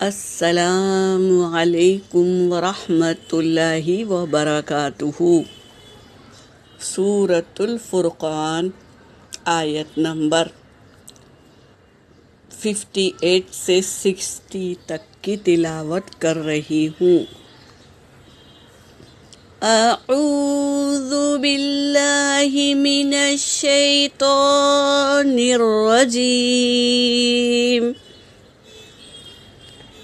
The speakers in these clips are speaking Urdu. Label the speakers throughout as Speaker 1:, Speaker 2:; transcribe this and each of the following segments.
Speaker 1: السلام علیکم ورحمۃ اللہ وبرکاتہ۔ سورۃ الفرقان آیت نمبر 58 سے 60 تک کی تلاوت کر رہی ہوں۔ اعوذ باللہ من الشیطان الرجیم،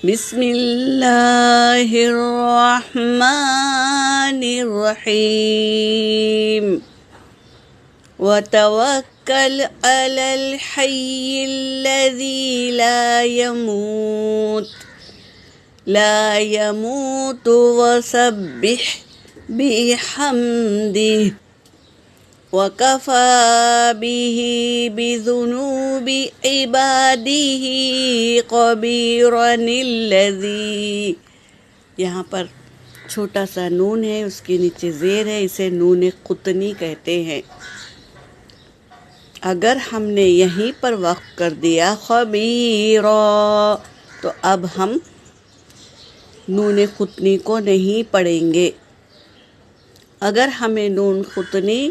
Speaker 1: بسم اللہ الرحمن الرحیم، وتوکل علی الحی الذی لا يموت وسبح بحمدہ وَكَفَى بِهِ بِذُنُوبِ عِبَادِهِ خَبِيرًا الَّذِي، یہاں پر چھوٹا سا نون ہے، اس کے نیچے زیر ہے، اسے نون قطنی کہتے ہیں۔ اگر ہم نے یہیں پر وقف کر دیا خبیرا، تو اب ہم نون قطنی کو نہیں پڑھیں گے۔ اگر ہمیں نون قطنی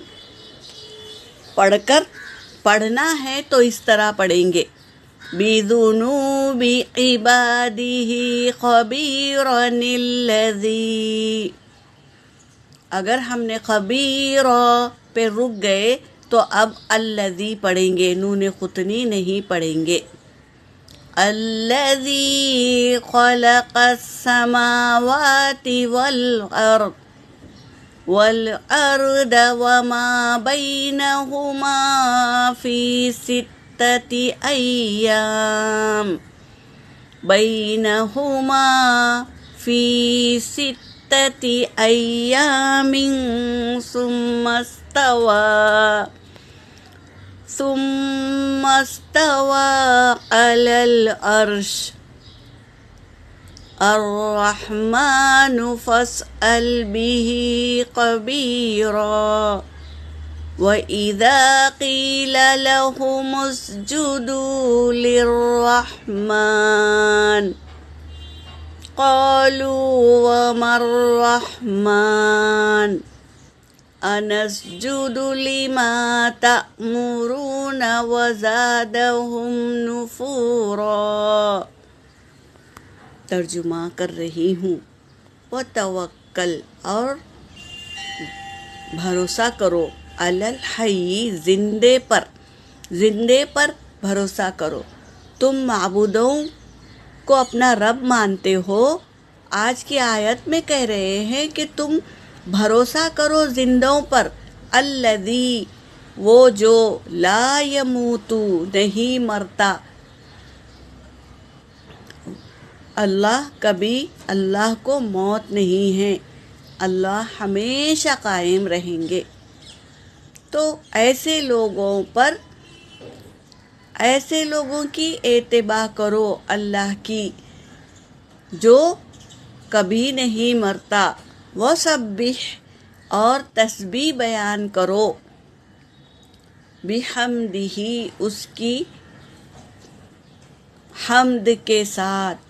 Speaker 1: پڑھنا ہے تو اس طرح پڑھیں گے، بِذُنُوبِ عِبَادِهِ خَبِيرًا الَّذِي۔ اگر ہم نے خبیرا پہ رک گئے تو اب الذی پڑھیں گے، نون قطنی نہیں پڑھیں گے۔ الَّذِي خَلَقَ السَّمَاوَاتِ وَالْأَرْضَ وَمَا بَيْنَهُمَا فِي سِتَّةِ أَيَّامٍ ثُمَّ اسْتَوَى عَلَى الْعَرْشِ الرحمن فاسأل به خبيرا۔ وَإِذَا قِيلَ لَهُمُ اسْجُدُوا لِلرَّحْمَنِ قَالُوا وَمَا الرَّحْمَنُ أَنَسْجُدُ لِمَا تَأْمُرُونَ وَزَادَهُمْ نُفُورًا۔ ترجمہ کر رہی ہوں۔ وتوکل، اور بھروسہ کرو، علی الحی، زندے پر بھروسہ کرو۔ تم معبودوں کو اپنا رب مانتے ہو، آج کی آیت میں کہہ رہے ہیں کہ تم بھروسہ کرو زندوں پر، الذی، وہ جو لا یموت، نہیں مرتا، اللہ کو موت نہیں ہے، اللہ ہمیشہ قائم رہیں گے۔ تو ایسے لوگوں کی اتباع کرو، اللہ کی، جو کبھی نہیں مرتا۔ وَسَبِّحْ، اور تسبیح بیان کرو، بِحَمْدِهِ، اس کی حمد کے ساتھ،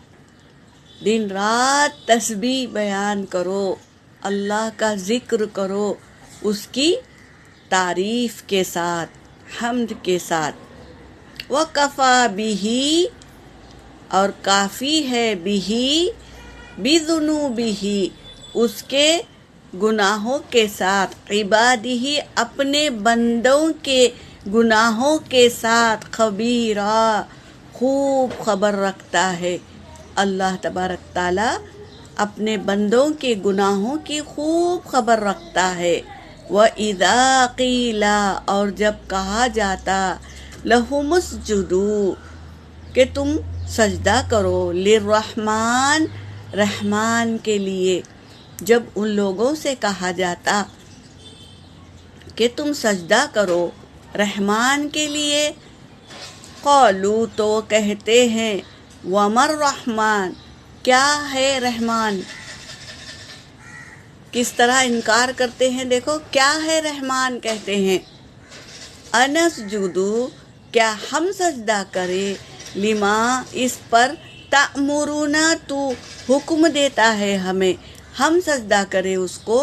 Speaker 1: دن رات تسبیح بیان کرو، اللہ کا ذکر کرو، اس کی تعریف کے ساتھ، حمد کے ساتھ۔ وَكَفَى بِهِ، اور کافی ہے، بِهِ، بِذُنُوبِهِ، اس کے گناہوں کے ساتھ، عبادہ، اپنے بندوں کے گناہوں کے ساتھ، خبیرا، خوب خبر رکھتا ہے۔ اللہ تبارک تعالیٰ اپنے بندوں کے گناہوں کی خوب خبر رکھتا ہے۔ وَإِذَا قِيلَ، اور جب کہا جاتا، لَهُمُ اسْجُدُوا، کہ تم سجدہ کرو، لِلرحمن، رحمان کے لیے، جب ان لوگوں سے کہا جاتا کہ تم سجدہ کرو رحمان کے لیے، قالوا، تو کہتے ہیں، وَمَا الرَّحْمَنُ، کیا ہے رحمان؟ کس طرح انکار کرتے ہیں، دیکھو، کیا ہے رحمان کہتے ہیں۔ انسجدو، کیا ہم سجدہ کریں، لما، اس پر، تأمرنا تو حکم دیتا ہے ہمیں ہم سجدہ کریں اس کو،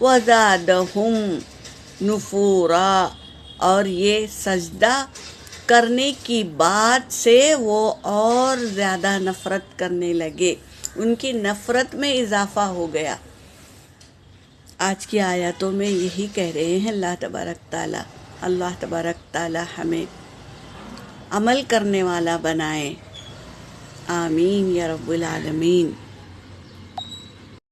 Speaker 1: وزادہم نفورا، اور یہ سجدہ کرنے کی بات سے وہ اور زیادہ نفرت کرنے لگے، ان کی نفرت میں اضافہ ہو گیا۔ آج کی آیاتوں میں یہی کہہ رہے ہیں اللہ تبارک تعالی ہمیں عمل کرنے والا بنائے، آمین یا رب العالمین۔